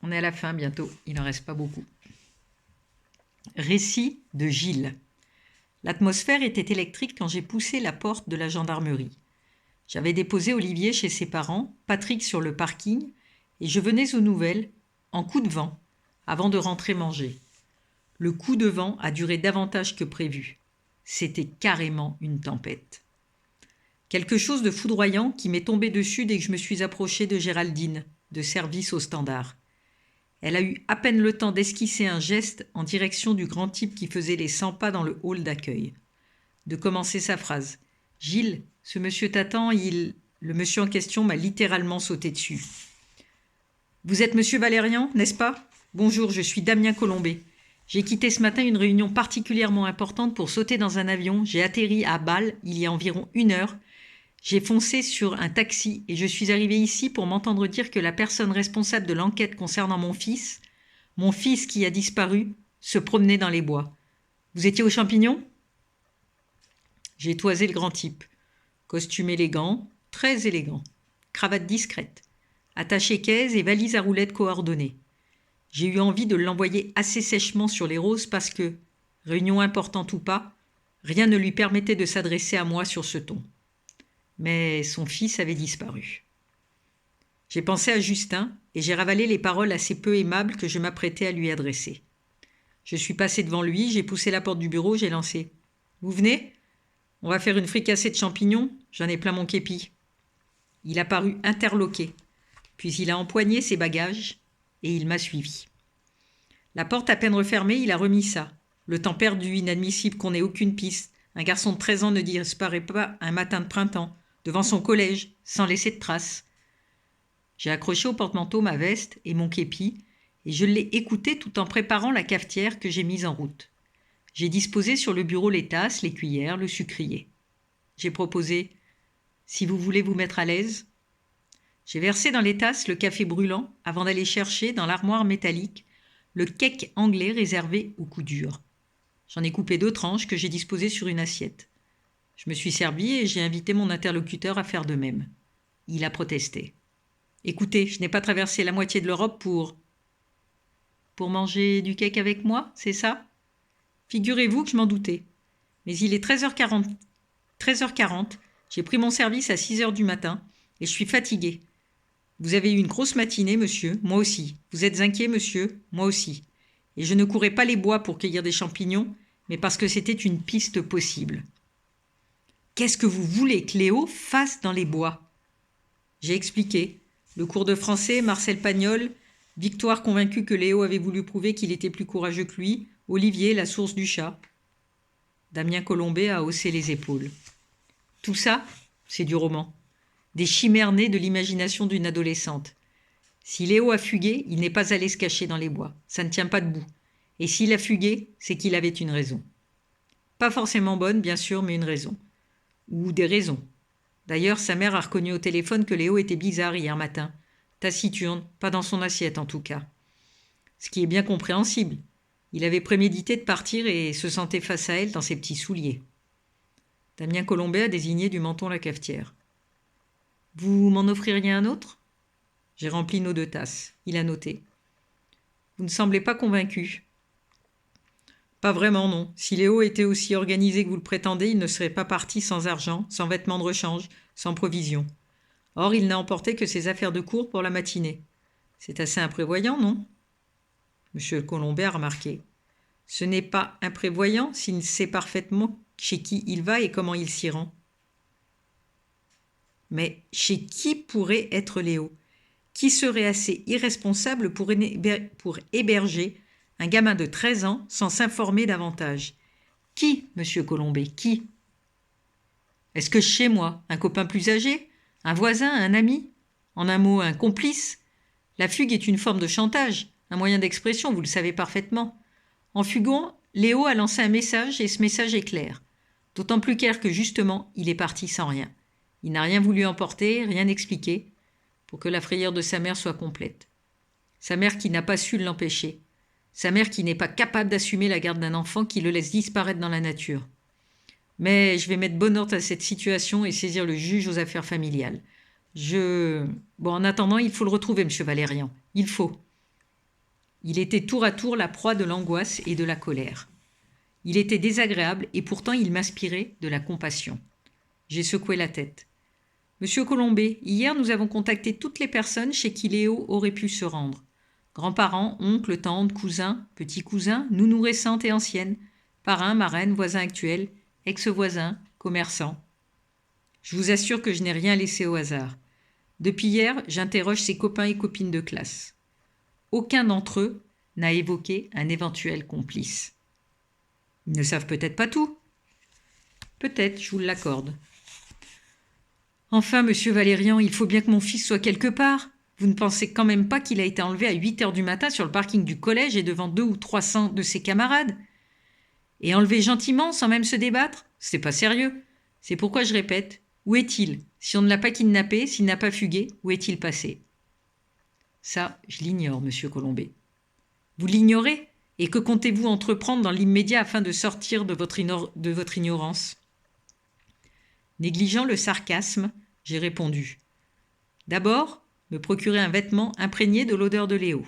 On est à la fin bientôt, il n'en reste pas beaucoup. Récit de Gilles. L'atmosphère était électrique quand j'ai poussé la porte de la gendarmerie. J'avais déposé Olivier chez ses parents, Patrick sur le parking, et je venais aux nouvelles, en coup de vent, avant de rentrer manger. Le coup de vent a duré davantage que prévu. C'était carrément une tempête. Quelque chose de foudroyant qui m'est tombé dessus dès que je me suis approché de Géraldine, de service au standard. Elle a eu à peine le temps d'esquisser un geste en direction du grand type qui faisait les 100 pas dans le hall d'accueil. De commencer sa phrase. « Gilles, ce monsieur t'attend, il… » Le monsieur en question m'a littéralement sauté dessus. « Vous êtes monsieur Valérian, n'est-ce pas ? Bonjour, je suis Damien Colombet. J'ai quitté ce matin une réunion particulièrement importante pour sauter dans un avion. J'ai atterri à Bâle il y a environ 1 heure. J'ai foncé sur un taxi et je suis arrivé ici pour m'entendre dire que la personne responsable de l'enquête concernant mon fils qui a disparu, se promenait dans les bois. Vous étiez aux champignons ? J'ai toisé le grand type. Costume élégant, très élégant. Cravate discrète. Attache équaise et valise à roulettes coordonnées. J'ai eu envie de l'envoyer assez sèchement sur les roses parce que, réunion importante ou pas, rien ne lui permettait de s'adresser à moi sur ce ton. Mais son fils avait disparu. J'ai pensé à Justin et j'ai ravalé les paroles assez peu aimables que je m'apprêtais à lui adresser. Je suis passé devant lui, j'ai poussé la porte du bureau, j'ai lancé. « Vous venez ? On va faire une fricassée de champignons, j'en ai plein mon képi. » Il a paru interloqué, puis il a empoigné ses bagages et il m'a suivi. La porte à peine refermée, il a remis ça. Le temps perdu, inadmissible qu'on n'ait aucune piste. Un garçon de 13 ans ne disparaît pas un matin de printemps, devant son collège, sans laisser de traces. J'ai accroché au porte-manteau ma veste et mon képi, et je l'ai écouté tout en préparant la cafetière que j'ai mise en route. J'ai disposé sur le bureau les tasses, les cuillères, le sucrier. J'ai proposé « Si vous voulez vous mettre à l'aise ». J'ai versé dans les tasses le café brûlant avant d'aller chercher, dans l'armoire métallique, le cake anglais réservé aux coups durs. J'en ai coupé 2 tranches que j'ai disposées sur une assiette. Je me suis servi et j'ai invité mon interlocuteur à faire de même. Il a protesté. « Écoutez, je n'ai pas traversé la moitié de l'Europe pour… » « Pour manger du cake avec moi, c'est ça ? Figurez-vous que je m'en doutais. Mais il est 13h40, j'ai pris mon service à 6h du matin et je suis fatigué. Vous avez eu une grosse matinée, monsieur, moi aussi. Vous êtes inquiet, monsieur, moi aussi. Et je ne courais pas les bois pour cueillir des champignons, mais parce que c'était une piste possible. Qu'est-ce que vous voulez que Léo fasse dans les bois ? J'ai expliqué. Le cours de français, Marcel Pagnol, Victoire convaincue que Léo avait voulu prouver qu'il était plus courageux que lui, Olivier, la source du chat. Damien Colombet a haussé les épaules. Tout ça, c'est du roman. Des chimères nées de l'imagination d'une adolescente. Si Léo a fugué, il n'est pas allé se cacher dans les bois. Ça ne tient pas debout. Et s'il a fugué, c'est qu'il avait une raison. Pas forcément bonne, bien sûr, mais une raison. Ou des raisons. D'ailleurs, sa mère a reconnu au téléphone que Léo était bizarre hier matin. Taciturne, pas dans son assiette en tout cas. Ce qui est bien compréhensible. Il avait prémédité de partir et se sentait face à elle dans ses petits souliers. Damien Colombet a désigné du menton la cafetière. « Vous m'en offririez un autre ?» J'ai rempli nos 2 tasses. Il a noté. « Vous ne semblez pas convaincu. » « Pas vraiment, non. Si Léo était aussi organisé que vous le prétendez, il ne serait pas parti sans argent, sans vêtements de rechange, sans provisions. Or, il n'a emporté que ses affaires de cour pour la matinée. C'est assez imprévoyant, non ? » Monsieur Colombet a remarqué. « Ce n'est pas imprévoyant s'il sait parfaitement chez qui il va et comment il s'y rend. » Mais chez qui pourrait être Léo ? Qui serait assez irresponsable pour héberger un gamin de 13 ans sans s'informer davantage ? Qui, monsieur Colombet, qui ? Est-ce que chez moi, un copain plus âgé ? Un voisin, un ami ? En un mot, un complice ? La fugue est une forme de chantage, un moyen d'expression, vous le savez parfaitement. En fuguant, Léo a lancé un message et ce message est clair. D'autant plus clair que justement, il est parti sans rien. Il n'a rien voulu emporter, rien expliquer, pour que la frayeur de sa mère soit complète. Sa mère qui n'a pas su l'empêcher. Sa mère qui n'est pas capable d'assumer la garde d'un enfant qui le laisse disparaître dans la nature. Mais je vais mettre bon ordre à cette situation et saisir le juge aux affaires familiales. Bon, en attendant, il faut le retrouver, monsieur Valérian. Il faut. Il était tour à tour la proie de l'angoisse et de la colère. Il était désagréable et pourtant il m'inspirait de la compassion. J'ai secoué la tête. Monsieur Colombet, hier nous avons contacté toutes les personnes chez qui Léo aurait pu se rendre. Grands-parents, oncles, tantes, cousins, petits-cousins, nounous récentes et anciennes, parrains, marraines, voisins actuels, ex-voisins, commerçants. Je vous assure que je n'ai rien laissé au hasard. Depuis hier, j'interroge ses copains et copines de classe. Aucun d'entre eux n'a évoqué un éventuel complice. Ils ne savent peut-être pas tout. Peut-être, je vous l'accorde. Enfin, monsieur Valérian, il faut bien que mon fils soit quelque part. Vous ne pensez quand même pas qu'il a été enlevé à 8 heures du matin sur le parking du collège et devant 200 ou 300 de ses camarades? Et enlevé gentiment, sans même se débattre? C'est pas sérieux. C'est pourquoi je répète, où est-il? Si on ne l'a pas kidnappé, s'il n'a pas fugué, où est-il passé? Ça, je l'ignore, monsieur Colombet. Vous l'ignorez? Et que comptez-vous entreprendre dans l'immédiat afin de sortir de votre ignorance? Négligeant le sarcasme, j'ai répondu. D'abord, me procurer un vêtement imprégné de l'odeur de Léo.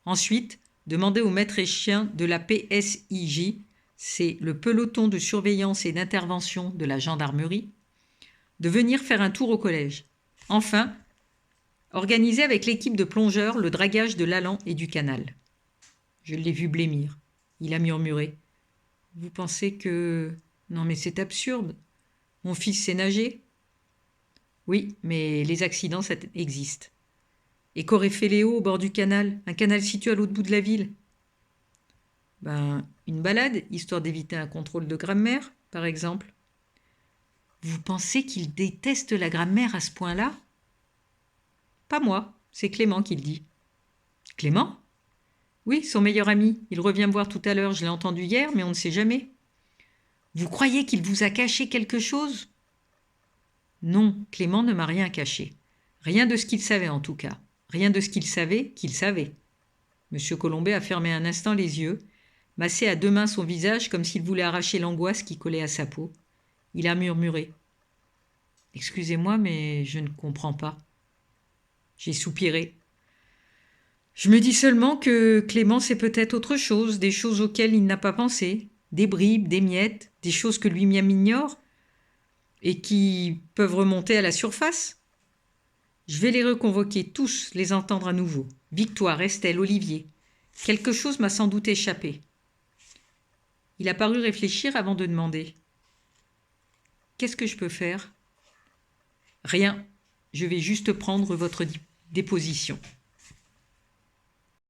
Ensuite, demander au maître et chien de la PSIJ, c'est le peloton de surveillance et d'intervention de la gendarmerie, de venir faire un tour au collège. Enfin, organiser avec l'équipe de plongeurs le dragage de l'Allan et du canal. Je l'ai vu blêmir. Il a murmuré. « Vous pensez que... Non mais c'est absurde. Mon fils sait nager ?» Oui, mais les accidents, ça existe. Et qu'aurait fait Léo au bord du canal, un canal situé à l'autre bout de la ville? Une balade, histoire d'éviter un contrôle de grammaire, par exemple. Vous pensez qu'il déteste la grammaire à ce point-là? Pas moi, c'est Clément qui le dit. Clément? Oui, son meilleur ami. Il revient me voir tout à l'heure, je l'ai entendu hier, mais on ne sait jamais. Vous croyez qu'il vous a caché quelque chose? Non, Clément ne m'a rien caché. Rien de ce qu'il savait en tout cas. Rien de ce qu'il savait qu'il savait. Monsieur Colombet a fermé un instant les yeux, massé à deux mains son visage comme s'il voulait arracher l'angoisse qui collait à sa peau. Il a murmuré. « Excusez-moi, mais je ne comprends pas. » J'ai soupiré. Je me dis seulement que Clément sait peut-être autre chose, des choses auxquelles il n'a pas pensé, des bribes, des miettes, des choses que lui-même ignore et qui peuvent remonter à la surface. Je vais les reconvoquer tous, les entendre à nouveau. Victoire, Estelle, Olivier. Quelque chose m'a sans doute échappé. Il a paru réfléchir avant de demander. Qu'est-ce que je peux faire? Rien. Je vais juste prendre votre déposition.